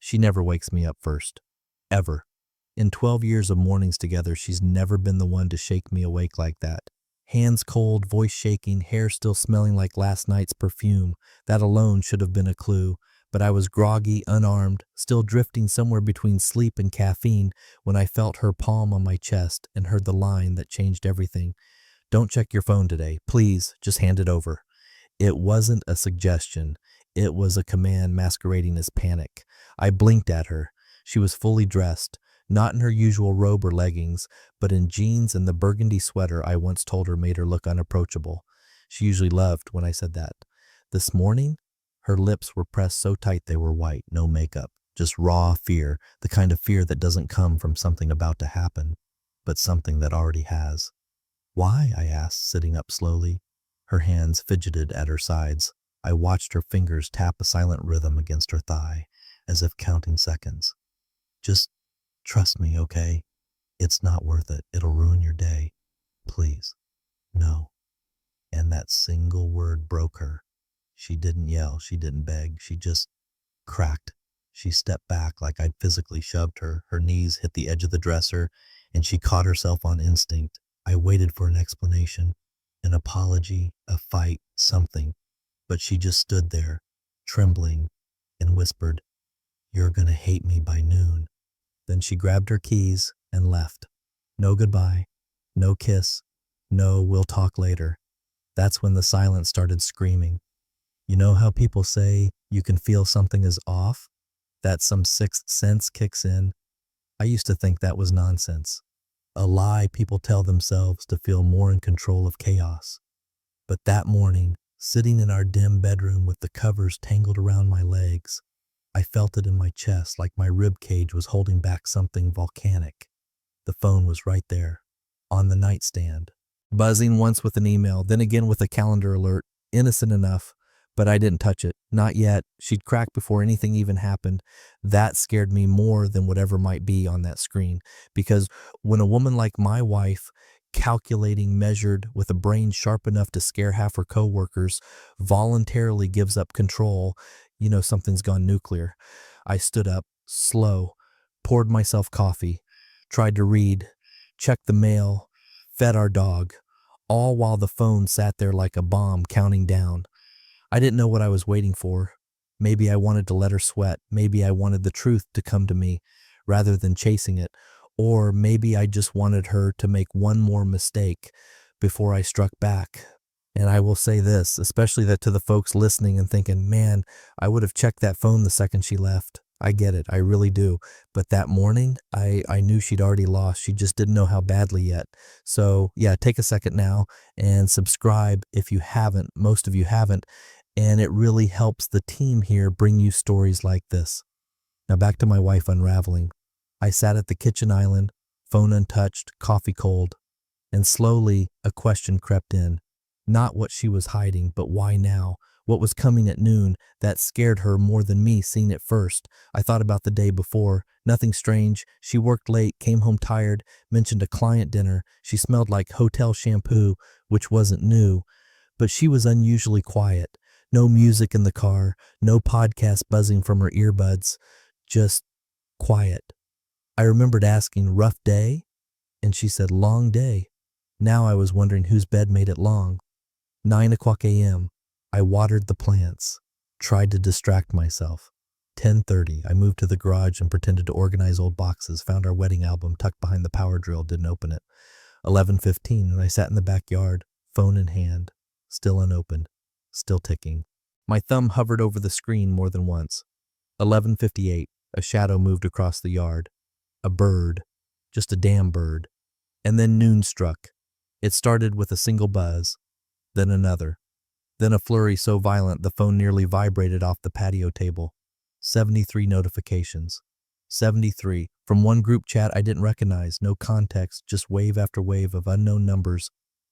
She never wakes me up first. Ever. In 12 years of mornings together, she's never been the one to shake me awake like that. Hands cold, voice shaking, hair still smelling like last night's perfume. That alone should have been a clue. But I was groggy, unarmed, still drifting somewhere between sleep and caffeine when I felt her palm on my chest and heard the line that changed everything. "Don't check your phone today. Please, just hand it over." It wasn't a suggestion. It was a command masquerading as panic. I blinked at her. She was fully dressed, not in her usual robe or leggings, but in jeans and the burgundy sweater I once told her made her look unapproachable. She usually loved when I said that. This morning, her lips were pressed so tight they were white, no makeup, just raw fear, the kind of fear that doesn't come from something about to happen, but something that already has. "Why?" I asked, sitting up slowly. Her hands fidgeted at her sides. I watched her fingers tap a silent rhythm against her thigh, as if counting seconds. "Just trust me, okay? It's not worth it. It'll ruin your day. Please." "No." And that single word broke her. She didn't yell, she didn't beg, she just cracked. She stepped back like I'd physically shoved her. Her knees hit the edge of the dresser, and she caught herself on instinct. I waited for an explanation, an apology, a fight, something. But she just stood there, trembling, and whispered, "You're gonna hate me by noon." Then she grabbed her keys and left. No goodbye, no kiss, no "we'll talk later." That's when the silence started screaming. You know how people say you can feel something is off? That some sixth sense kicks in? I used to think that was nonsense. A lie people tell themselves to feel more in control of chaos. But that morning, sitting in our dim bedroom with the covers tangled around my legs, I felt it in my chest like my rib cage was holding back something volcanic. The phone was right there, on the nightstand, buzzing once with an email, then again with a calendar alert, innocent enough, but I didn't touch it. Not yet. She'd cracked before anything even happened. That scared me more than whatever might be on that screen, because when a woman like my wife, calculating, measured, with a brain sharp enough to scare half her coworkers, voluntarily gives up control, you know something's gone nuclear. I stood up, slow, poured myself coffee, tried to read, checked the mail, fed our dog, all while the phone sat there like a bomb counting down. I didn't know what I was waiting for. Maybe I wanted to let her sweat. Maybe I wanted the truth to come to me rather than chasing it. Or maybe I just wanted her to make one more mistake before I struck back. And I will say this, especially that to the folks listening and thinking, man, I would have checked that phone the second she left. I get it. I really do. But that morning, I knew she'd already lost. She just didn't know how badly yet. So yeah, take a second now and subscribe if you haven't. Most of you haven't. And it really helps the team here bring you stories like this. Now back to my wife unraveling. I sat at the kitchen island, phone untouched, coffee cold, and slowly a question crept in. Not what she was hiding, but why now? What was coming at noon that scared her more than me seeing it first? I thought about the day before. Nothing strange. She worked late, came home tired, mentioned a client dinner. She smelled like hotel shampoo, which wasn't new. But she was unusually quiet. No music in the car, no podcast buzzing from her earbuds, just quiet. I remembered asking, "Rough day?" And she said, "Long day." Now I was wondering whose bed made it long. 9 o'clock a.m. I watered the plants, tried to distract myself. 10:30, I moved to the garage and pretended to organize old boxes, found our wedding album tucked behind the power drill, didn't open it. 11:15, and I sat in the backyard, phone in hand, still unopened, still ticking. My thumb hovered over the screen more than once. 11:58, a shadow moved across the yard. A bird, just a damn bird. And then noon struck. It started with a single buzz, then another, then a flurry so violent the phone nearly vibrated off the patio table. 73 notifications. 73, from one group chat I didn't recognize, no context, just wave after wave of unknown numbers,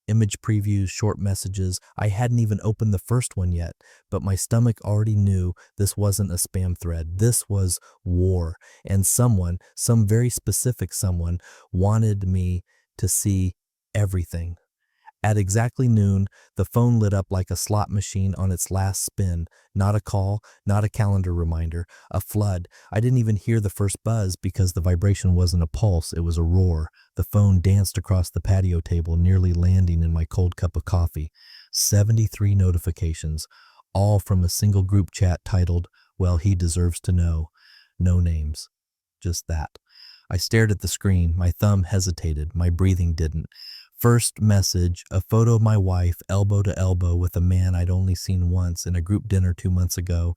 image previews, short messages. I hadn't even opened the first one yet, but my stomach already knew this wasn't a spam thread. This was war, and someone, some very specific someone, wanted me to see everything. At exactly noon, the phone lit up like a slot machine on its last spin. Not a call, not a calendar reminder, a flood. I didn't even hear the first buzz because the vibration wasn't a pulse, it was a roar. The phone danced across the patio table, nearly landing in my cold cup of coffee. 73 notifications, all from a single group chat titled, "Well, he deserves to know." No names. Just that. I stared at the screen. My thumb hesitated. My breathing didn't. First message, a photo of my wife elbow to elbow with a man I'd only seen once in a group dinner 2 months ago.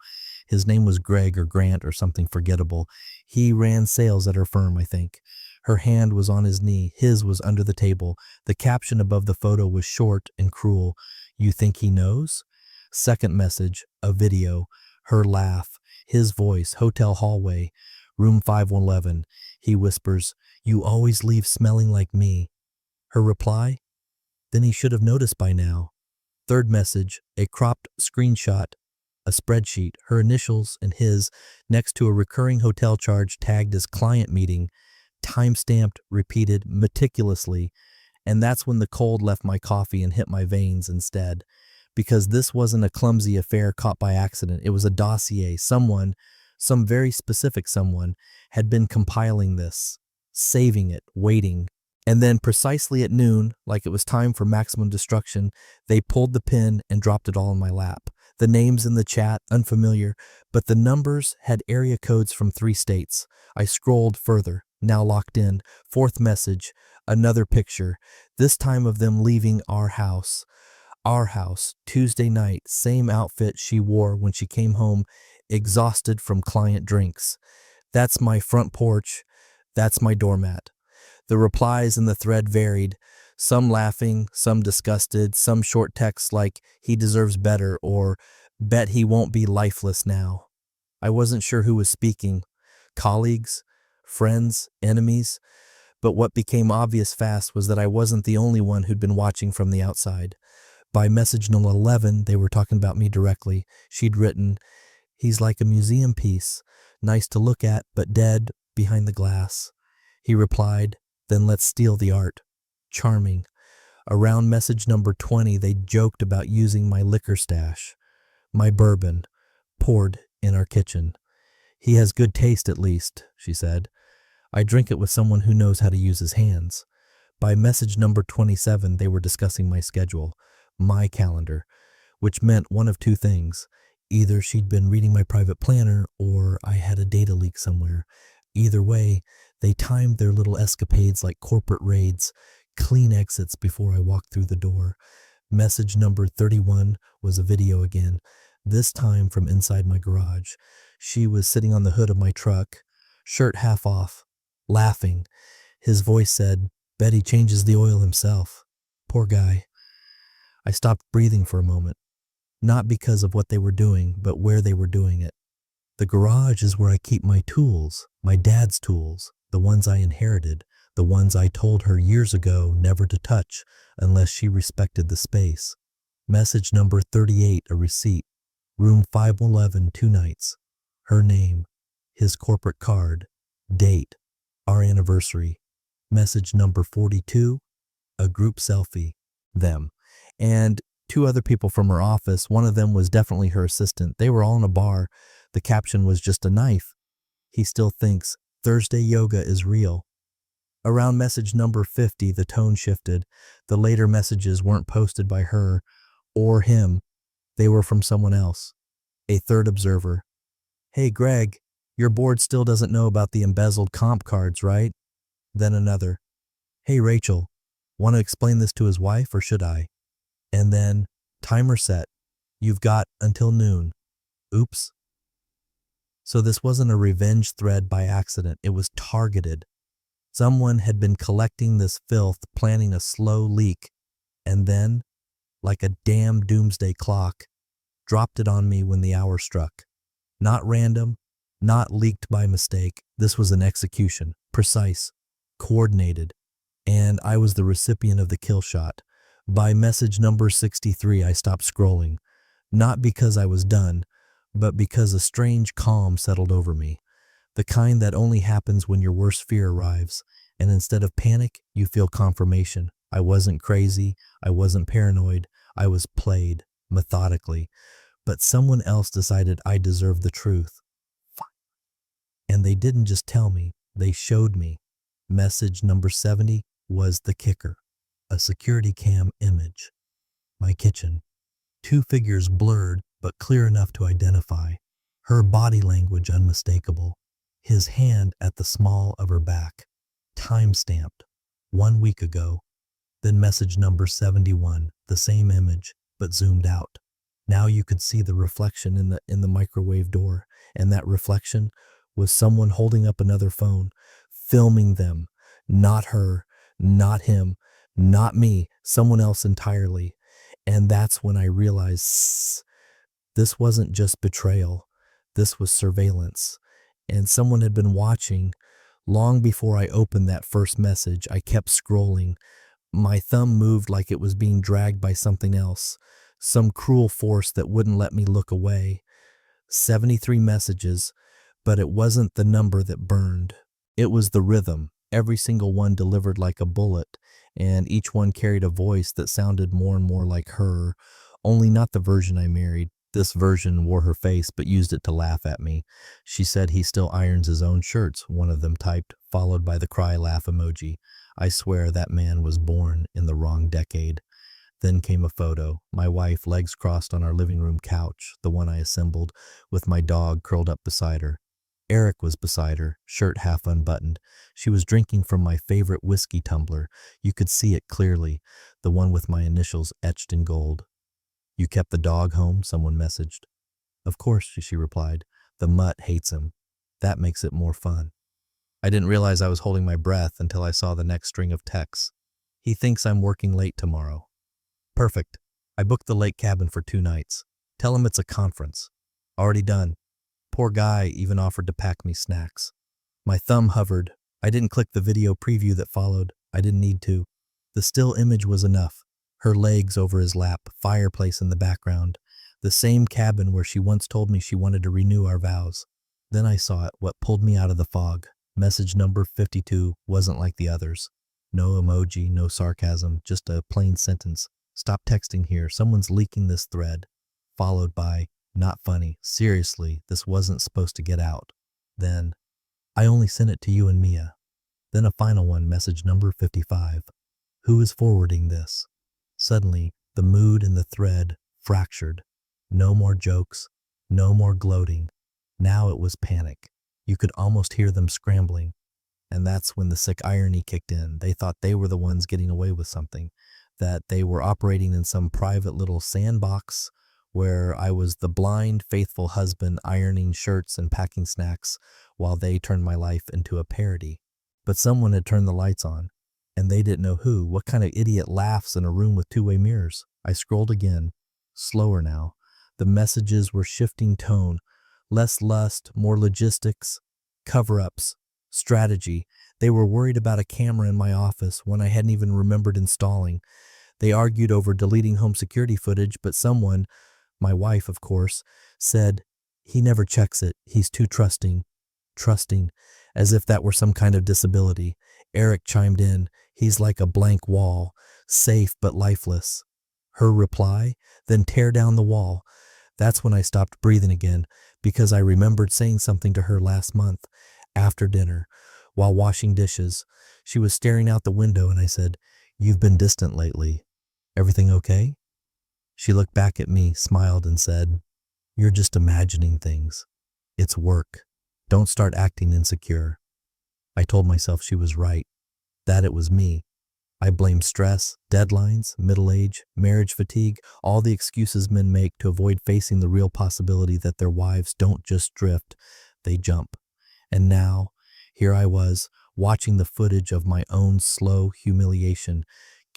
His name was Greg or Grant or something forgettable. He ran sales at her firm, I think. Her hand was on his knee. His was under the table. The caption above the photo was short and cruel. "You think he knows?" Second message, a video. Her laugh. His voice, hotel hallway. Room 511. He whispers, "You always leave smelling like me." Her reply? Then he should have noticed by now. Third message, a cropped screenshot, a spreadsheet, her initials and his, next to a recurring hotel charge tagged as client meeting, time-stamped, repeated meticulously. And that's when the cold left my coffee and hit my veins instead. Because this wasn't a clumsy affair caught by accident. It was a dossier. Someone, some very specific someone, had been compiling this, saving it, waiting. And then precisely at noon, like it was time for maximum destruction, they pulled the pin and dropped it all in my lap. The names in the chat, unfamiliar, but the numbers had area codes from 3 states. I scrolled further, now locked in. Fourth message, another picture, this time of them leaving our house. Our house, Tuesday night, same outfit she wore when she came home, exhausted from client drinks. That's my front porch. That's my doormat. The replies in the thread varied, some laughing, some disgusted, some short texts like, "He deserves better," or "Bet he won't be lifeless now." I wasn't sure who was speaking, colleagues, friends, enemies, but what became obvious fast was that I wasn't the only one who'd been watching from the outside. By message number 11, they were talking about me directly. She'd written, "He's like a museum piece, nice to look at, but dead behind the glass." He replied, "Then let's steal the art." Charming. Around message number 20, they joked about using my liquor stash. My bourbon, poured in our kitchen. "He has good taste at least," she said. "I drink it with someone who knows how to use his hands." By message number 27, they were discussing my schedule, my calendar, which meant one of two things. Either she'd been reading my private planner or I had a data leak somewhere. Either way, they timed their little escapades like corporate raids, clean exits before I walked through the door. Message number 31 was a video again, this time from inside my garage. She was sitting on the hood of my truck, shirt half off, laughing. His voice said, "Bet he changes the oil himself. Poor guy." I stopped breathing for a moment, not because of what they were doing, but where they were doing it. The garage is where I keep my tools, my dad's tools, the ones I inherited, the ones I told her years ago never to touch unless she respected the space. Message number 38, a receipt. Room 511, 2 nights. Her name, his corporate card, date, our anniversary. Message number 42, a group selfie, them. And 2 other people from her office. One of them was definitely her assistant. They were all in a bar. The caption was just a knife. He still thinks Thursday yoga is real. Around message number 50, the tone shifted. The later messages weren't posted by her or him. They were from someone else, a third observer. "Hey, Greg, your board still doesn't know about the embezzled comp cards, right?" Then another. "Hey, Rachel, want to explain this to his wife or should I?" And then, "Timer set. You've got until noon. Oops." So this wasn't a revenge thread by accident. It was targeted. Someone had been collecting this filth, planning a slow leak, and then, like a damn doomsday clock, dropped it on me when the hour struck. Not random, not leaked by mistake. This was an execution, precise, coordinated, and I was the recipient of the kill shot. By message number 63, I stopped scrolling, not because I was done, but because a strange calm settled over me, the kind that only happens when your worst fear arrives, and instead of panic, you feel confirmation. I wasn't crazy. I wasn't paranoid. I was played methodically. But someone else decided I deserved the truth. And they didn't just tell me, they showed me. Message number 70 was the kicker. A security cam image. My kitchen. Two figures blurred, but clear enough to identify. Her body language unmistakable. His hand at the small of her back. Time-stamped. 1 week ago. Then message number 71, the same image, but zoomed out. Now you could see the reflection in the microwave door, and that reflection was someone holding up another phone, filming them. Not her, not him, not me, someone else entirely. And that's when I realized this wasn't just betrayal. This was surveillance. And someone had been watching. Long before I opened that first message, I kept scrolling. My thumb moved like it was being dragged by something else, some cruel force that wouldn't let me look away. 73 messages, but it wasn't the number that burned. It was the rhythm, every single one delivered like a bullet, and each one carried a voice that sounded more and more like her, only not the version I married. This version wore her face but used it to laugh at me. She said he still irons his own shirts, one of them typed, followed by the cry laugh emoji. I swear that man was born in the wrong decade. Then came a photo, my wife legs crossed on our living room couch, the one I assembled, with my dog curled up beside her. Eric was beside her, shirt half unbuttoned. She was drinking from my favorite whiskey tumbler. You could see it clearly, the one with my initials etched in gold. You kept the dog home, someone messaged. Of course, she replied. The mutt hates him. That makes it more fun. I didn't realize I was holding my breath until I saw the next string of texts. He thinks I'm working late tomorrow. Perfect. I booked the lake cabin for 2 nights. Tell him it's a conference. Already done. Poor guy even offered to pack me snacks. My thumb hovered. I didn't click the video preview that followed. I didn't need to. The still image was enough. Her legs over his lap, fireplace in the background. The same cabin where she once told me she wanted to renew our vows. Then I saw it, what pulled me out of the fog. Message number 52 wasn't like the others. No emoji, no sarcasm, just a plain sentence. Stop texting here, someone's leaking this thread. Followed by, not funny, seriously, this wasn't supposed to get out. Then, I only sent it to you and Mia. Then a final one, message number 55. Who is forwarding this? Suddenly, the mood in the thread fractured. No more jokes, no more gloating. Now it was panic. You could almost hear them scrambling. And that's when the sick irony kicked in. They thought they were the ones getting away with something, that they were operating in some private little sandbox where I was the blind, faithful husband ironing shirts and packing snacks while they turned my life into a parody. But someone had turned the lights on, and they didn't know who. What kind of idiot laughs in a room with two-way mirrors? I scrolled again, slower now. The messages were shifting tone, less lust, more logistics, cover-ups, strategy. They were worried about a camera in my office, one I hadn't even remembered installing. They argued over deleting home security footage, but someone, my wife of course, said, he never checks it, he's too trusting. Trusting, as if that were some kind of disability. Eric chimed in, he's like a blank wall, safe but lifeless. Her reply, then tear down the wall. That's when I stopped breathing again, because I remembered saying something to her last month, after dinner, while washing dishes. She was staring out the window and I said, you've been distant lately. Everything okay? She looked back at me, smiled and said, you're just imagining things. It's work. Don't start acting insecure. I told myself she was right, that it was me. I blamed stress, deadlines, middle age, marriage fatigue, all the excuses men make to avoid facing the real possibility that their wives don't just drift, they jump. And now, here I was, watching the footage of my own slow humiliation,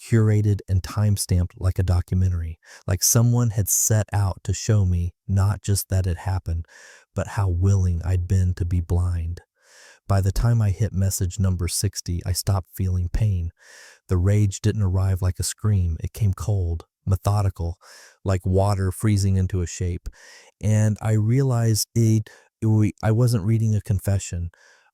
curated and time-stamped like a documentary, like someone had set out to show me not just that it happened, but how willing I'd been to be blind. By the time I hit message number 60, I stopped feeling pain. The rage didn't arrive like a scream. It came cold, methodical, like water freezing into a shape. And I realized I wasn't reading a confession.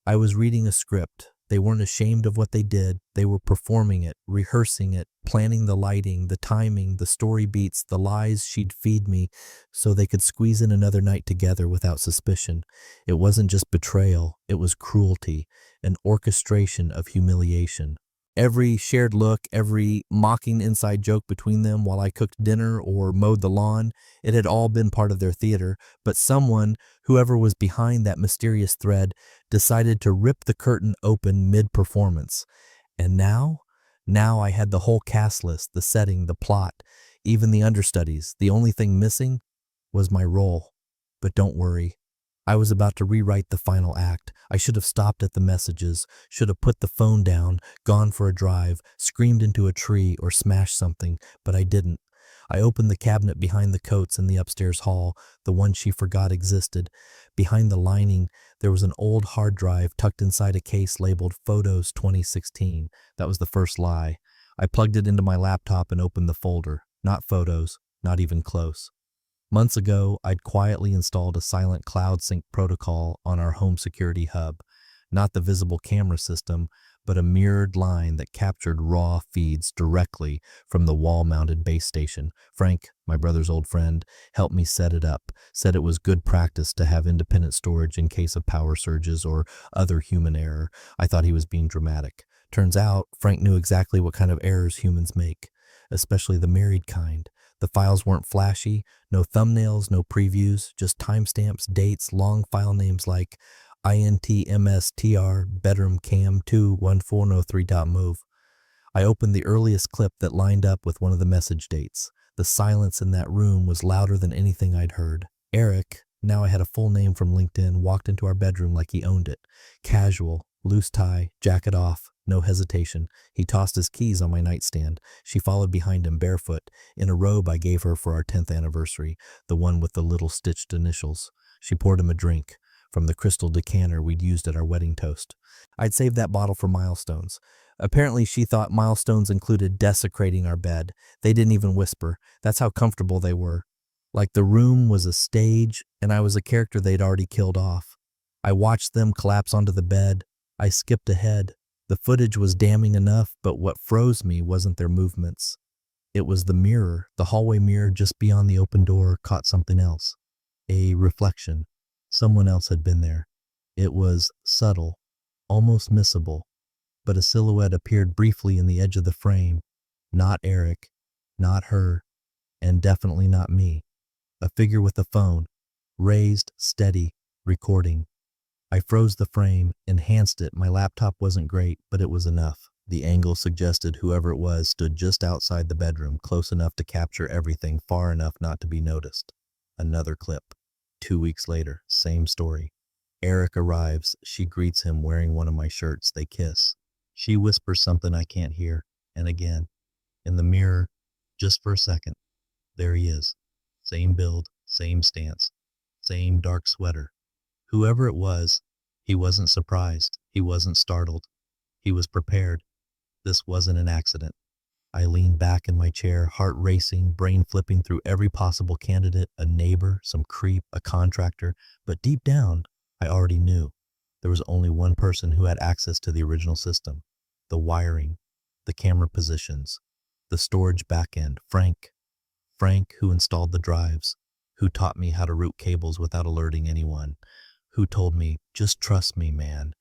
I was reading a script, They weren't ashamed of what they did. They were performing it, rehearsing it, planning the lighting, the timing, the story beats, the lies she'd feed me so they could squeeze in another night together without suspicion. It wasn't just betrayal, it was cruelty, an orchestration of humiliation. Every shared look, every mocking inside joke between them while I cooked dinner or mowed the lawn, it had all been part of their theater, but someone, whoever was behind that mysterious thread, decided to rip the curtain open mid-performance. And now I had the whole cast list, the setting, the plot, even the understudies. The only thing missing was my role. But don't worry, I was about to rewrite the final act. I should have stopped at the messages, should have put the phone down, gone for a drive, screamed into a tree, or smashed something, but I didn't. I opened the cabinet behind the coats in the upstairs hall, the one she forgot existed. Behind the lining, there was an old hard drive tucked inside a case labeled Photos 2016. That was the first lie. I plugged it into my laptop and opened the folder. Not photos, not even close. Months ago, I'd quietly installed a silent cloud sync protocol on our home security hub. Not the visible camera system, but a mirrored line that captured raw feeds directly from the wall-mounted base station. Frank, my brother's old friend, helped me set it up, said it was good practice to have independent storage in case of power surges or other human error. I thought he was being dramatic. Turns out, Frank knew exactly what kind of errors humans make, especially the married kind. The files weren't flashy, no thumbnails, no previews, just timestamps, dates, long file names like intmstr bedroom cam 21403.move. I opened the earliest clip that lined up with one of the message dates. The silence in that room was louder than anything I'd heard. Eric, now I had a full name from LinkedIn, walked into our bedroom like he owned it. Casual, loose tie, jacket off, no hesitation. He tossed his keys on my nightstand. She followed behind him barefoot, in a robe I gave her for our 10th anniversary, the one with the little stitched initials. She poured him a drink from the crystal decanter we'd used at our wedding toast. I'd saved that bottle for milestones. Apparently she thought milestones included desecrating our bed. They didn't even whisper. That's how comfortable they were. Like the room was a stage and I was a character they'd already killed off. I watched them collapse onto the bed. I skipped ahead. The footage was damning enough, but what froze me wasn't their movements. It was the mirror. The hallway mirror just beyond the open door caught something else. A reflection. Someone else had been there. It was subtle, almost missable, but a silhouette appeared briefly in the edge of the frame. Not Eric, not her, and definitely not me. A figure with a phone, raised, steady, recording. I froze the frame, enhanced it. My laptop wasn't great, but it was enough. The angle suggested whoever it was stood just outside the bedroom, close enough to capture everything, far enough not to be noticed. Another clip. 2 weeks later, same story. Eric arrives. She greets him wearing one of my shirts. They kiss. She whispers something I can't hear. And again, in the mirror, just for a second, there he is. Same build, same stance, same dark sweater. Whoever it was, he wasn't surprised. He wasn't startled. He was prepared. This wasn't an accident. I leaned back in my chair, heart racing, brain flipping through every possible candidate, a neighbor, some creep, a contractor, but deep down, I already knew. There was only one person who had access to the original system. The wiring, the camera positions, the storage backend, Frank. Frank, who installed the drives, who taught me how to route cables without alerting anyone, who told me, just trust me, man.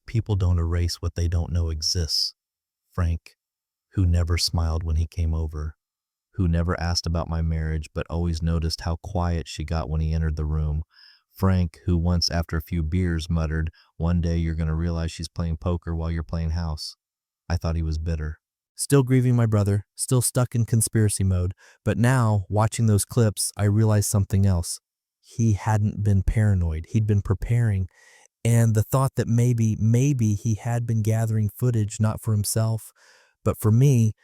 People don't erase what they don't know exists. Frank, who never smiled when he came over, who never asked about my marriage but always noticed how quiet she got when he entered the room. Frank, who once after a few beers muttered, one day you're going to realize she's playing poker while you're playing house. I thought he was bitter. Still grieving my brother, still stuck in conspiracy mode, but now, watching those clips, I realized something else. He hadn't been paranoid. He'd been preparing. And the thought that maybe he had been gathering footage not for himself, but for me,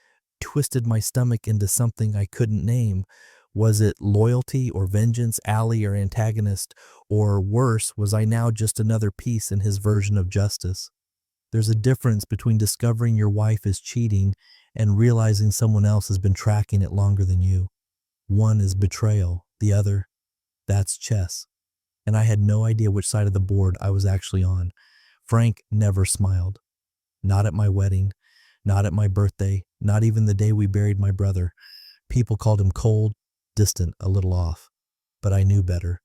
twisted my stomach into something I couldn't name. Was it loyalty or vengeance, ally or antagonist? Or worse, was I now just another piece in his version of justice? There's a difference between discovering your wife is cheating and realizing someone else has been tracking it longer than you. One is betrayal, the other, that's chess. And I had no idea which side of the board I was actually on. Frank never smiled. Not at my wedding, not at my birthday, not even the day we buried my brother. People called him cold, distant, a little off. But I knew better.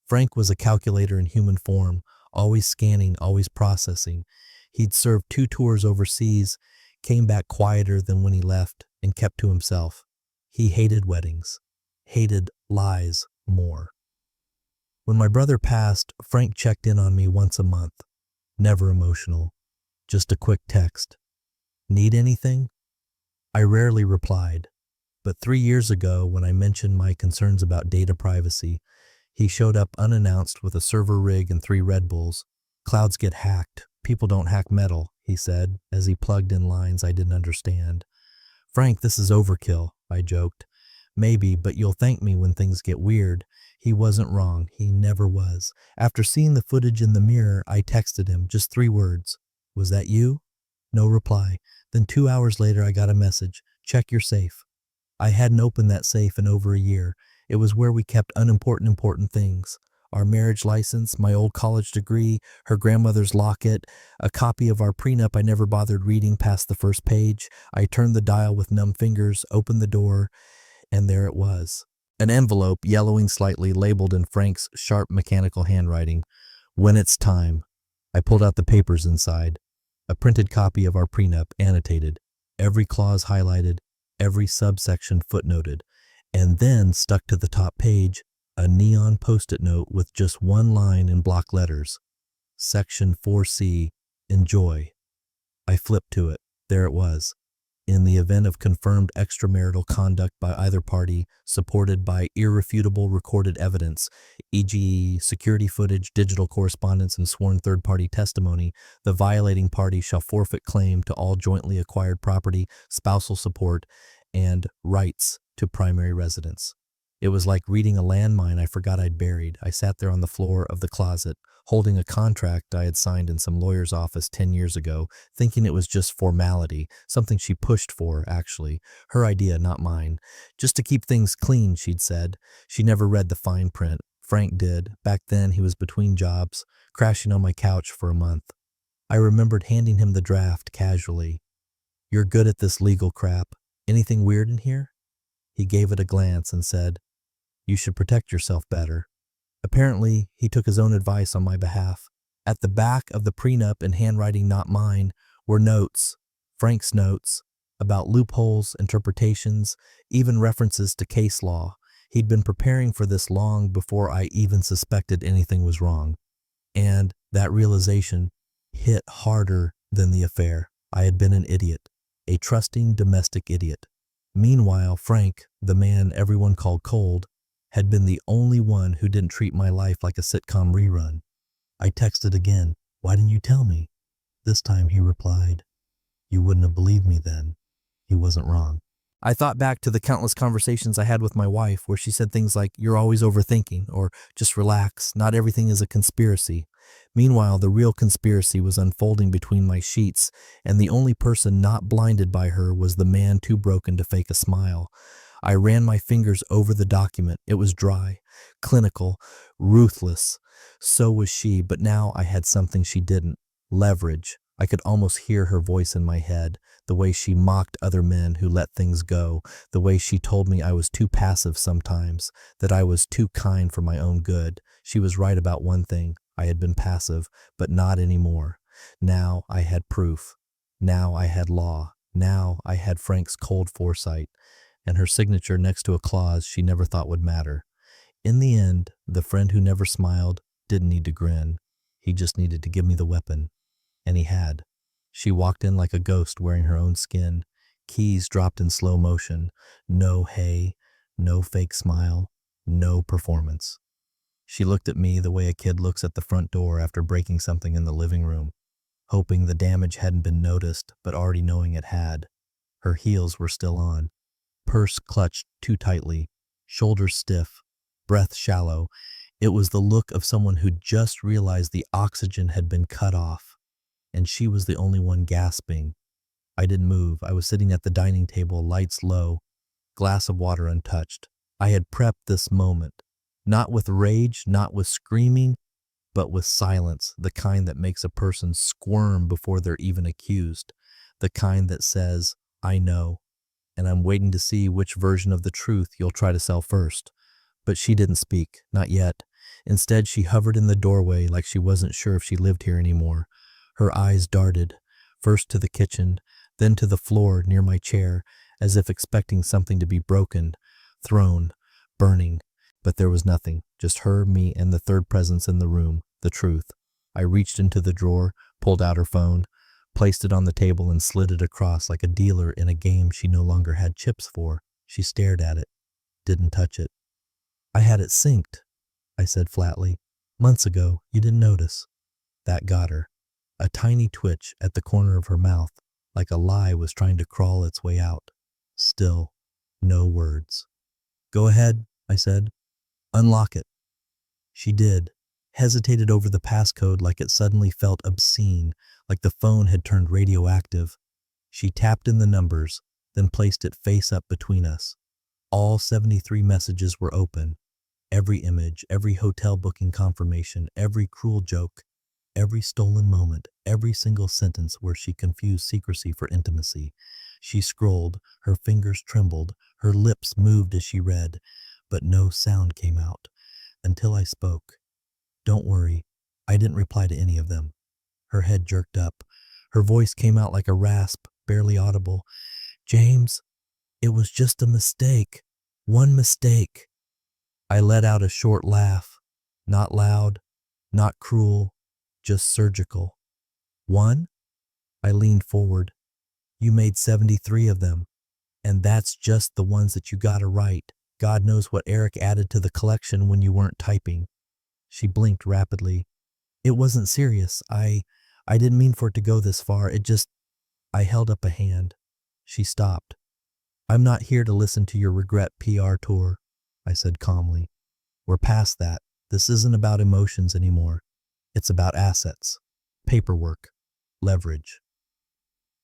Frank was a calculator in human form, always scanning, always processing. He'd served 2 tours overseas, came back quieter than when he left, and kept to himself. He hated weddings, hated lies more. When my brother passed, Frank checked in on me once a month. Never emotional, just a quick text. Need anything? I rarely replied. But 3 years ago, when I mentioned my concerns about data privacy, he showed up unannounced with a server rig and 3 Red Bulls. Clouds get hacked. People don't hack metal, he said, as he plugged in lines I didn't understand. Frank, this is overkill, I joked. Maybe, but you'll thank me when things get weird. He wasn't wrong. He never was. After seeing the footage in the mirror, I texted him, just 3 words. Was that you? No reply. Then 2 hours later, I got a message. Check your safe. I hadn't opened that safe in over a year. It was where we kept important things. Our marriage license, my old college degree, her grandmother's locket, a copy of our prenup I never bothered reading past the first page. I turned the dial with numb fingers, opened the door, and there it was. An envelope, yellowing slightly, labeled in Frank's sharp mechanical handwriting. When it's time. I pulled out the papers inside. A printed copy of our prenup, annotated. Every clause highlighted, every subsection footnoted. And then, stuck to the top page, a neon post-it note with just 1 line in block letters. Section 4C, enjoy. I flipped to it. There it was. In the event of confirmed extramarital conduct by either party, supported by irrefutable recorded evidence, e.g. security footage, digital correspondence, and sworn third-party testimony, the violating party shall forfeit claim to all jointly acquired property, spousal support, and rights to primary residence. It was like reading a landmine I forgot I'd buried. I sat there on the floor of the closet, holding a contract I had signed in some lawyer's office 10 years ago, thinking it was just formality, something she pushed for, actually. Her idea, not mine. Just to keep things clean, she'd said. She never read the fine print. Frank did. Back then, he was between jobs, crashing on my couch for a month. I remembered handing him the draft casually. You're good at this legal crap. Anything weird in here? He gave it a glance and said, You should protect yourself better. Apparently, he took his own advice on my behalf. At the back of the prenup, in handwriting not mine, were notes, Frank's notes, about loopholes, interpretations, even references to case law. He'd been preparing for this long before I even suspected anything was wrong. And that realization hit harder than the affair. I had been an idiot, a trusting domestic idiot. Meanwhile, Frank, the man everyone called cold, had been the only one who didn't treat my life like a sitcom rerun. I texted again, Why didn't you tell me? This time he replied, You wouldn't have believed me then. He wasn't wrong. I thought back to the countless conversations I had with my wife where she said things like, You're always overthinking, or just relax, not everything is a conspiracy. Meanwhile, the real conspiracy was unfolding between my sheets, and the only person not blinded by her was the man too broken to fake a smile. I ran my fingers over the document. It was dry, clinical, ruthless. So was she, but now I had something she didn't. Leverage. I could almost hear her voice in my head, the way she mocked other men who let things go, the way she told me I was too passive sometimes, that I was too kind for my own good. She was right about one thing. I had been passive, but not anymore. Now I had proof. Now I had law. Now I had Frank's cold foresight, and her signature next to a clause she never thought would matter. In the end, the friend who never smiled didn't need to grin. He just needed to give me the weapon. And he had. She walked in like a ghost wearing her own skin. Keys dropped in slow motion. No hey, no fake smile, no performance. She looked at me the way a kid looks at the front door after breaking something in the living room, hoping the damage hadn't been noticed, but already knowing it had. Her heels were still on. Purse clutched too tightly, shoulders stiff, breath shallow. It was the look of someone who just realized the oxygen had been cut off, and she was the only one gasping. I didn't move. I was sitting at the dining table, lights low, glass of water untouched. I had prepped this moment, not with rage, not with screaming, but with silence, the kind that makes a person squirm before they're even accused, the kind that says, I know, and I'm waiting to see which version of the truth you'll try to sell first. But she didn't speak, not yet. Instead, she hovered in the doorway like she wasn't sure if she lived here anymore. Her eyes darted, first to the kitchen, then to the floor near my chair, as if expecting something to be broken, thrown, burning. But there was nothing, just her, me, and the third presence in the room, the truth. I reached into the drawer, pulled out her phone, placed it on the table and slid it across like a dealer in a game she no longer had chips for. She stared at it, didn't touch it. I had it synced, I said flatly. Months ago, you didn't notice. That got her. A tiny twitch at the corner of her mouth, like a lie was trying to crawl its way out. Still, no words. Go ahead, I said. Unlock it. She did, hesitated over the passcode like it suddenly felt obscene, like the phone had turned radioactive. She tapped in the numbers, then placed it face up between us. All 73 messages were open. Every image, every hotel booking confirmation, every cruel joke, every stolen moment, every single sentence where she confused secrecy for intimacy. She scrolled, her fingers trembled, her lips moved as she read, but no sound came out, until I spoke. Don't worry, I didn't reply to any of them. Her head jerked up. Her voice came out like a rasp, barely audible. James, it was just a mistake. One mistake. I let out a short laugh. Not loud, not cruel, just surgical. One? I leaned forward. You made 73 of them. And that's just the ones that you gotta write. God knows what Eric added to the collection when you weren't typing. She blinked rapidly. It wasn't serious. I didn't mean for it to go this far. I held up a hand. She stopped. I'm not here to listen to your regret PR tour, I said calmly. We're past that. This isn't about emotions anymore. It's about assets, paperwork, leverage.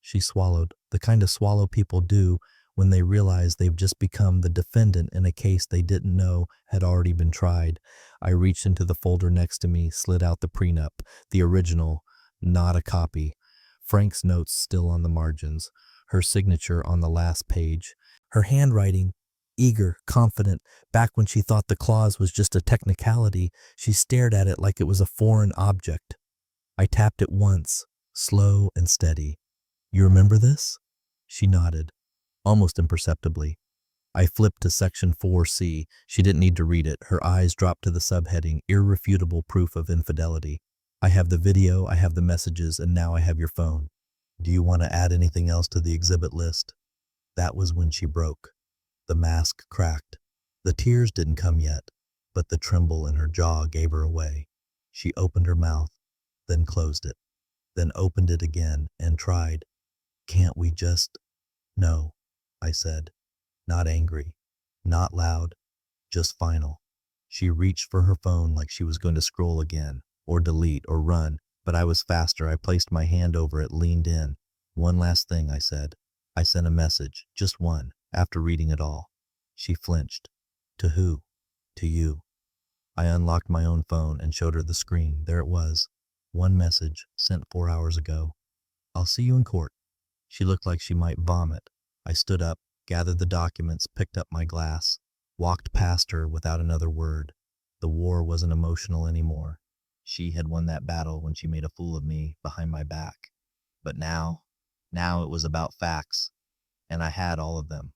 She swallowed, the kind of swallow people do when they realize they've just become the defendant in a case they didn't know had already been tried. I reached into the folder next to me, slid out the prenup, the original, not a copy. Frank's notes still on the margins, her signature on the last page. Her handwriting, eager, confident, back when she thought the clause was just a technicality, she stared at it like it was a foreign object. I tapped it once, slow and steady. You remember this? She nodded, almost imperceptibly. I flipped to section 4C. She didn't need to read it. Her eyes dropped to the subheading, irrefutable proof of infidelity. I have the video, I have the messages, and now I have your phone. Do you want to add anything else to the exhibit list? That was when she broke. The mask cracked. The tears didn't come yet, but the tremble in her jaw gave her away. She opened her mouth, then closed it, then opened it again and tried. Can't we just... No, I said. Not angry, not loud, just final. She reached for her phone like she was going to scroll again, or delete, or run, but I was faster. I placed my hand over it, leaned in. One last thing, I said. I sent a message, just one, after reading it all. She flinched. To who? To you. I unlocked my own phone and showed her the screen. There it was. One message, sent 4 hours ago. I'll see you in court. She looked like she might vomit. I stood up, gathered the documents, picked up my glass, walked past her without another word. The war wasn't emotional anymore. She had won that battle when she made a fool of me behind my back. But now it was about facts, and I had all of them.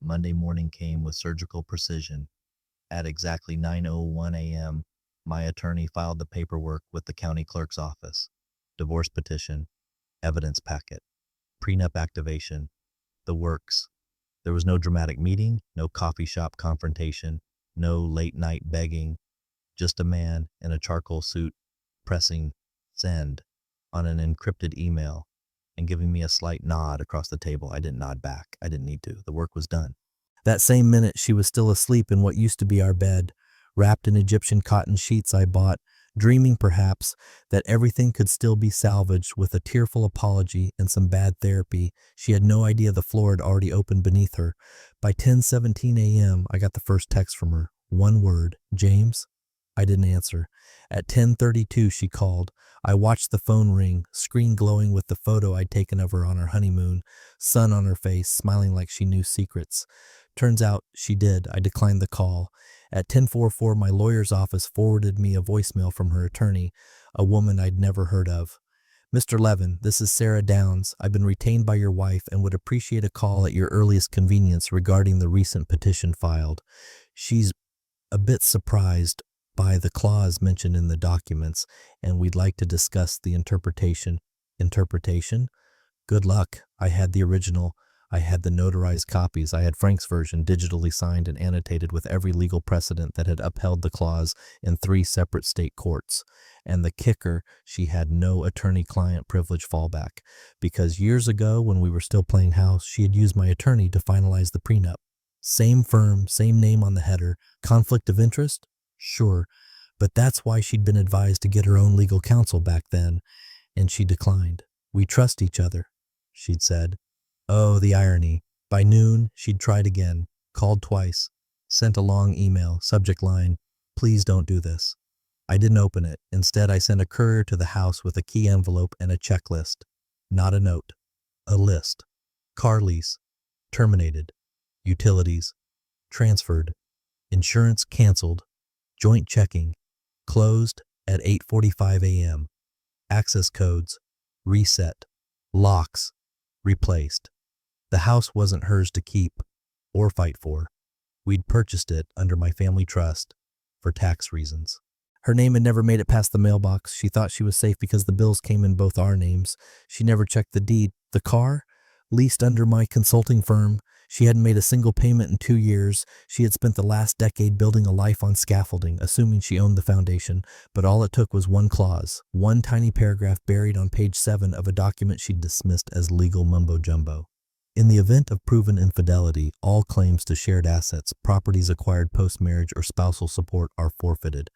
Monday morning came with surgical precision. At exactly 9:01 a.m., my attorney filed the paperwork with the county clerk's office. Divorce petition, evidence packet, prenup activation, the works. There was no dramatic meeting, no coffee shop confrontation, no late night begging, just a man in a charcoal suit pressing send on an encrypted email and giving me a slight nod across the table. I didn't nod back. I didn't need to. The work was done. That same minute, she was still asleep in what used to be our bed, wrapped in Egyptian cotton sheets I bought, dreaming perhaps that everything could still be salvaged with a tearful apology and some bad therapy. She had no idea the floor had already opened beneath her. By 10:17 a.m., I got the first text from her. One word, James, I didn't answer. At 10:32, she called. I watched the phone ring, screen glowing with the photo I'd taken of her on her honeymoon, sun on her face, smiling like she knew secrets. Turns out she did. I declined the call. At 10:44, my lawyer's office forwarded me a voicemail from her attorney, a woman I'd never heard of. Mr. Levin, this is Sarah Downs. I've been retained by your wife and would appreciate a call at your earliest convenience regarding the recent petition filed. She's a bit surprised by the clause mentioned in the documents, and we'd like to discuss the interpretation. Interpretation? Good luck. I had the original. I had the notarized copies. I had Frank's version, digitally signed and annotated with every legal precedent that had upheld the clause in 3 separate state courts. And the kicker, she had no attorney-client privilege fallback, because years ago, when we were still playing house, she had used my attorney to finalize the prenup. Same firm, same name on the header. Conflict of interest? Sure. But that's why she'd been advised to get her own legal counsel back then, and she declined. We trust each other, she'd said. Oh, the irony. By noon, she'd tried again, called twice, sent a long email, subject line, please don't do this. I didn't open it. Instead, I sent a courier to the house with a key envelope and a checklist. Not a note. A list. Car lease. Terminated. Utilities. Transferred. Insurance canceled. Joint checking. Closed at 8:45 a.m. Access codes. Reset. Locks. Replaced. The house wasn't hers to keep or fight for. We'd purchased it under my family trust for tax reasons. Her name had never made it past the mailbox. She thought she was safe because the bills came in both our names. She never checked the deed. The car? Leased under my consulting firm. She hadn't made a single payment in 2 years. She had spent the last decade building a life on scaffolding, assuming she owned the foundation. But all it took was one clause, one tiny paragraph buried on page 7 of a document she'd dismissed as legal mumbo-jumbo. In the event of proven infidelity, all claims to shared assets, properties acquired post-marriage, or spousal support are forfeited.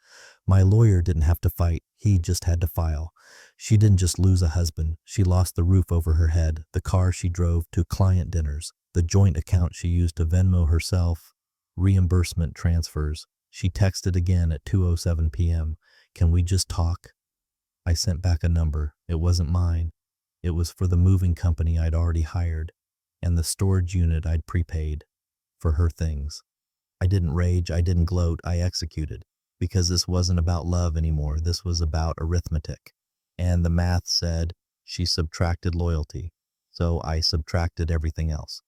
My lawyer didn't have to fight. He just had to file. She didn't just lose a husband. She lost the roof over her head, the car she drove to client dinners, the joint account she used to Venmo herself, reimbursement transfers. She texted again at 2:07 p.m. Can we just talk? I sent back a number. It wasn't mine. It was for the moving company I'd already hired, and the storage unit I'd prepaid for her things. I didn't rage, I didn't gloat, I executed, because this wasn't about love anymore. This was about arithmetic. And the math said she subtracted loyalty, so I subtracted everything else.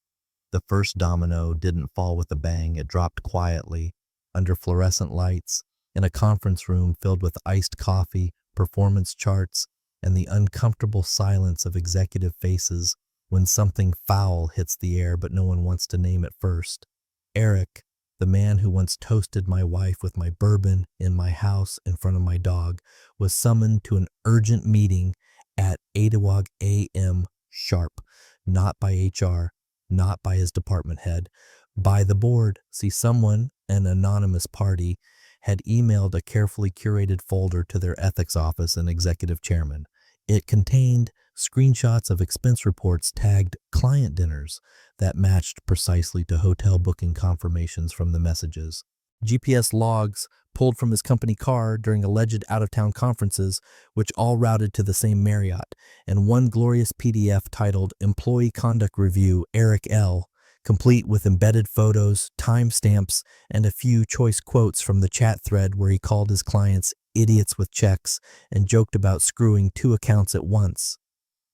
The first domino didn't fall with a bang. It dropped quietly, under fluorescent lights, in a conference room filled with iced coffee, performance charts, and the uncomfortable silence of executive faces when something foul hits the air but no one wants to name it first. Eric, the man who once toasted my wife with my bourbon in my house in front of my dog, was summoned to an urgent meeting at 8 a.m. sharp, not by HR, not by his department head, by the board. See, someone, an anonymous party, had emailed a carefully curated folder to their ethics office and executive chairman. It contained screenshots of expense reports tagged client dinners that matched precisely to hotel booking confirmations from the messages. GPS logs pulled from his company car during alleged out-of-town conferences, which all routed to the same Marriott, and one glorious PDF titled Employee Conduct Review Eric L., complete with embedded photos, timestamps, and a few choice quotes from the chat thread where he called his clients idiots with checks and joked about screwing 2 accounts at once.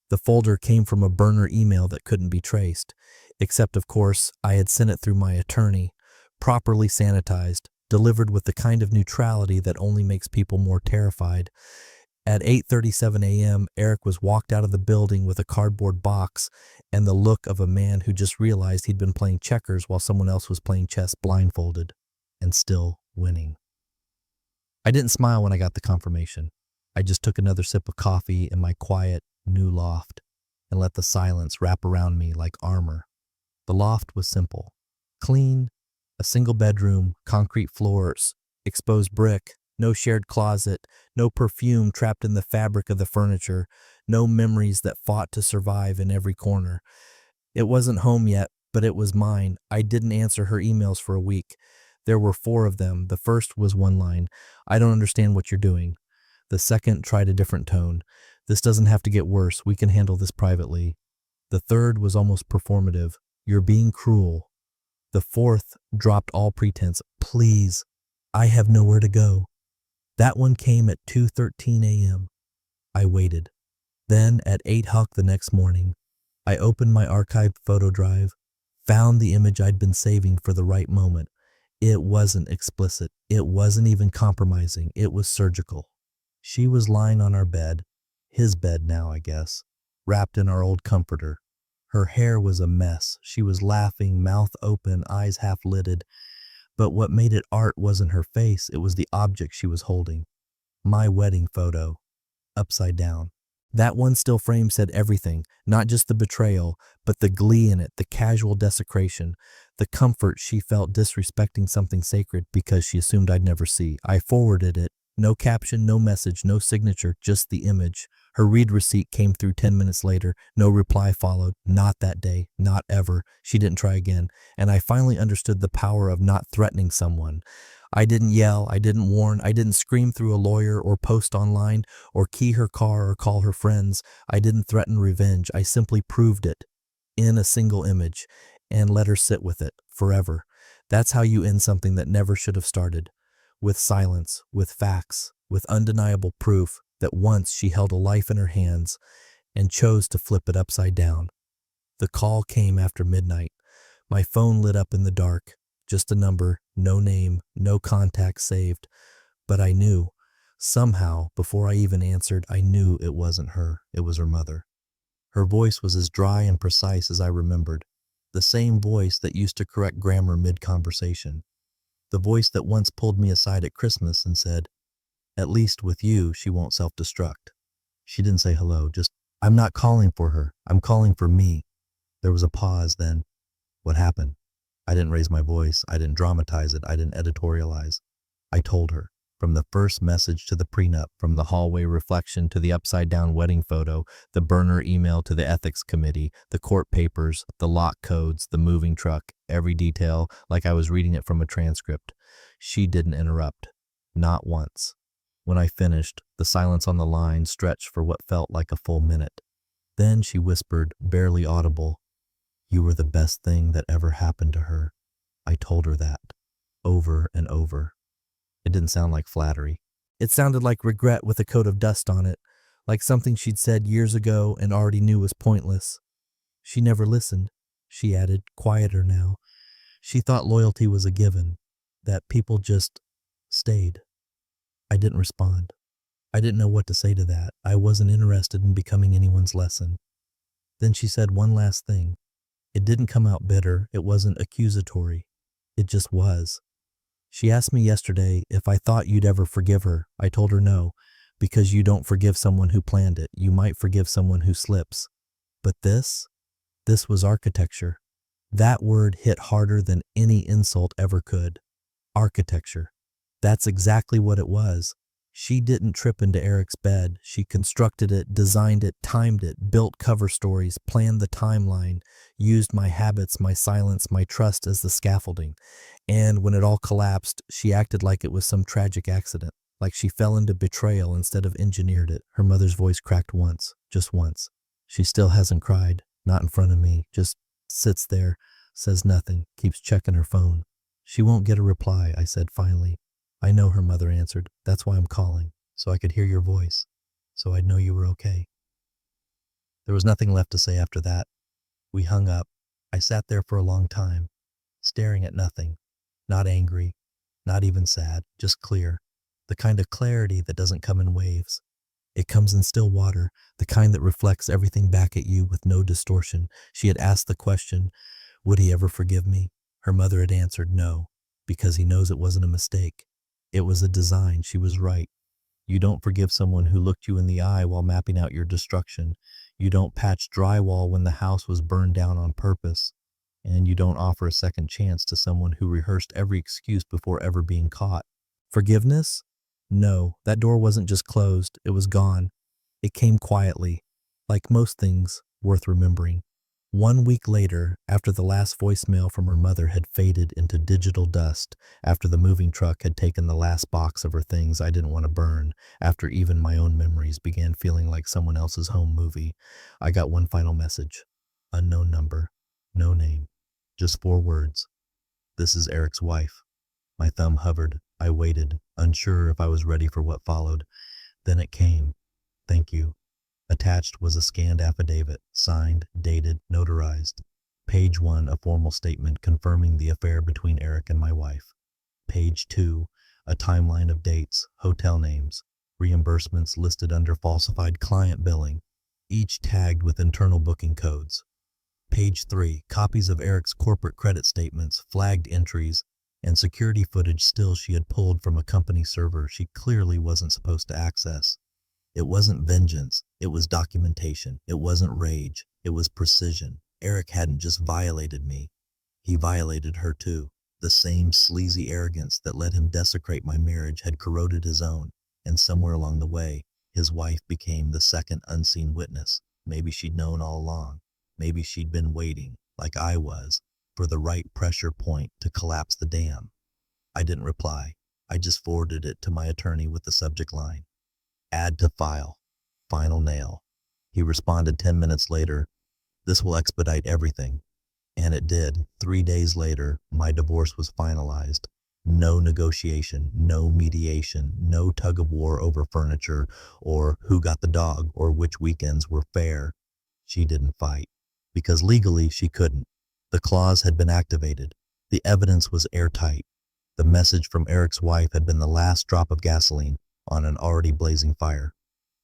The folder came from a burner email that couldn't be traced, except, of course, I had sent it through my attorney, properly sanitized, delivered with the kind of neutrality that only makes people more terrified. At 8:37 a.m., Eric was walked out of the building with a cardboard box and the look of a man who just realized he'd been playing checkers while someone else was playing chess blindfolded and still winning. I didn't smile when I got the confirmation. I just took another sip of coffee in my quiet, new loft and let the silence wrap around me like armor. The loft was simple. Clean, a single bedroom, concrete floors, exposed brick, no shared closet, no perfume trapped in the fabric of the furniture, no memories that fought to survive in every corner. It wasn't home yet, but it was mine. I didn't answer her emails for a week. There were 4 of them. The first was one line, "I don't understand what you're doing." The second tried a different tone. "This doesn't have to get worse. We can handle this privately." The third was almost performative. "You're being cruel." The fourth dropped all pretense. "Please, I have nowhere to go." That one came at 2:13 a.m. I waited. Then at 8 o'clock the next morning, I opened my archived photo drive, found the image I'd been saving for the right moment. It wasn't explicit. It wasn't even compromising. It was surgical. She was lying on our bed, his bed now, I guess, wrapped in our old comforter. Her hair was a mess. She was laughing, mouth open, eyes half lidded. But what made it art wasn't her face. It was the object she was holding. My wedding photo, upside down. That one still frame said everything, not just the betrayal, but the glee in it, the casual desecration, the comfort she felt disrespecting something sacred because she assumed I'd never see. I forwarded it. No caption, no message, no signature, just the image. Her read receipt came through 10 minutes later. No reply followed. Not that day. Not ever. She didn't try again. And I finally understood the power of not threatening someone. I didn't yell. I didn't warn. I didn't scream through a lawyer or post online or key her car or call her friends. I didn't threaten revenge. I simply proved it in a single image and let her sit with it forever. That's how you end something that never should have started. With silence, with facts, with undeniable proof that once she held a life in her hands and chose to flip it upside down. The call came after midnight. My phone lit up in the dark. Just a number, no name, no contact saved. But I knew. Somehow, before I even answered, I knew it wasn't her. It was her mother. Her voice was as dry and precise as I remembered. The same voice that used to correct grammar mid-conversation. The voice that once pulled me aside at Christmas and said, "At least with you, she won't self-destruct." She didn't say hello, just, "I'm not calling for her. I'm calling for me." There was a pause, then, "What happened?" I didn't raise my voice. I didn't dramatize it. I didn't editorialize. I told her. From the first message to the prenup, from the hallway reflection to the upside-down wedding photo, the burner email to the ethics committee, the court papers, the lock codes, the moving truck, every detail like I was reading it from a transcript. She didn't interrupt. Not once. When I finished, the silence on the line stretched for what felt like a full minute. Then she whispered, barely audible, "You were the best thing that ever happened to her." I told her that, over and over. It didn't sound like flattery. It sounded like regret with a coat of dust on it, like something she'd said years ago and already knew was pointless. She never listened, she added, quieter now. She thought loyalty was a given, that people just stayed. I didn't respond. I didn't know what to say to that. I wasn't interested in becoming anyone's lesson. Then she said one last thing. It didn't come out bitter. It wasn't accusatory. It just was. She asked me yesterday if I thought you'd ever forgive her. I told her no, because you don't forgive someone who planned it. You might forgive someone who slips. But this was architecture. That word hit harder than any insult ever could. Architecture. That's exactly what it was. She didn't trip into Eric's bed. She constructed it, designed it, timed it, built cover stories, planned the timeline, used my habits, my silence, my trust as the scaffolding. And when it all collapsed, she acted like it was some tragic accident, like she fell into betrayal instead of engineered it. Her mother's voice cracked once, just once. She still hasn't cried, not in front of me, just sits there, says nothing, keeps checking her phone. "She won't get a reply," I said finally. "I know," her mother answered. "That's why I'm calling, so I could hear your voice, so I'd know you were okay." There was nothing left to say after that. We hung up. I sat there for a long time, staring at nothing, not angry, not even sad, just clear, the kind of clarity that doesn't come in waves. It comes in still water, the kind that reflects everything back at you with no distortion. She had asked the question, would he ever forgive me? Her mother had answered no, because he knows it wasn't a mistake. It was a design. She was right. You don't forgive someone who looked you in the eye while mapping out your destruction. You don't patch drywall when the house was burned down on purpose. And you don't offer a second chance to someone who rehearsed every excuse before ever being caught. Forgiveness? No, that door wasn't just closed. It was gone. It came quietly, like most things worth remembering. 1 week later, after the last voicemail from her mother had faded into digital dust, after the moving truck had taken the last box of her things I didn't want to burn, after even my own memories began feeling like someone else's home movie, I got one final message. Unknown number. No name. Just 4 words. This is Eric's wife. My thumb hovered. I waited, unsure if I was ready for what followed. Then it came. Thank you. Attached was a scanned affidavit, signed, dated, notarized. Page 1, a formal statement confirming the affair between Eric and my wife. Page 2, a timeline of dates, hotel names, reimbursements listed under falsified client billing, each tagged with internal booking codes. Page 3, copies of Eric's corporate credit statements, flagged entries, and security footage stills she had pulled from a company server she clearly wasn't supposed to access. It wasn't vengeance, it was documentation. It wasn't rage, it was precision. Eric hadn't just violated me, he violated her too. The same sleazy arrogance that let him desecrate my marriage had corroded his own, and somewhere along the way, his wife became the second unseen witness. Maybe she'd known all along. Maybe she'd been waiting, like I was, for the right pressure point to collapse the dam. I didn't reply. I just forwarded it to my attorney with the subject line, "Add to file. Final nail." He responded 10 minutes later, "This will expedite everything." And it did. 3 days later, my divorce was finalized. No negotiation, no mediation, no tug of war over furniture, or who got the dog, or which weekends were fair. She didn't fight, because legally she couldn't. The clause had been activated. The evidence was airtight. The message from Eric's wife had been the last drop of gasoline on an already blazing fire.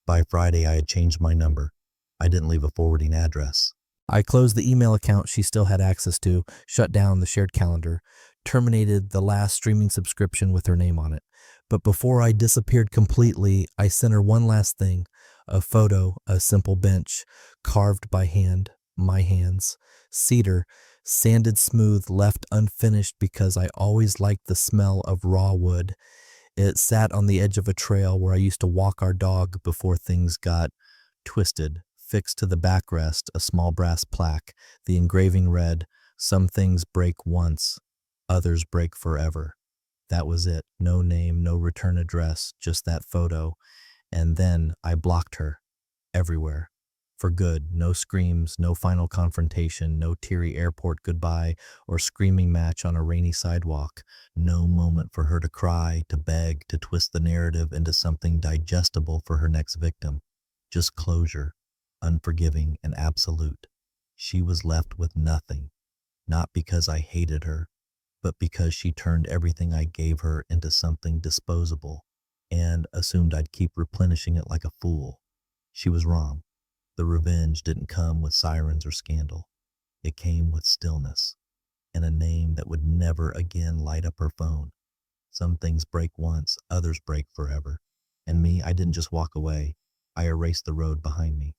By Friday, I had changed my number. I didn't leave a forwarding address. I closed the email account she still had access to, shut down the shared calendar, terminated the last streaming subscription with her name on it. But before I disappeared completely, I sent her one last thing, a photo, a simple bench, carved by hand, my hands, cedar, sanded smooth, left unfinished because I always liked the smell of raw wood. It sat on the edge of a trail where I used to walk our dog before things got twisted. Fixed to the backrest, a small brass plaque. The engraving read, "Some things break once, others break forever." That was it. No name, no return address, just that photo. And then I blocked her. Everywhere. For good. No screams, no final confrontation, no teary airport goodbye or screaming match on a rainy sidewalk. No moment for her to cry, to beg, to twist the narrative into something digestible for her next victim. Just closure. Unforgiving and absolute. She was left with nothing, not because I hated her, but because she turned everything I gave her into something disposable and assumed I'd keep replenishing it like a fool. She was wrong. The revenge didn't come with sirens or scandal. It came with stillness and a name that would never again light up her phone. Some things break once, others break forever. And me, I didn't just walk away. I erased the road behind me.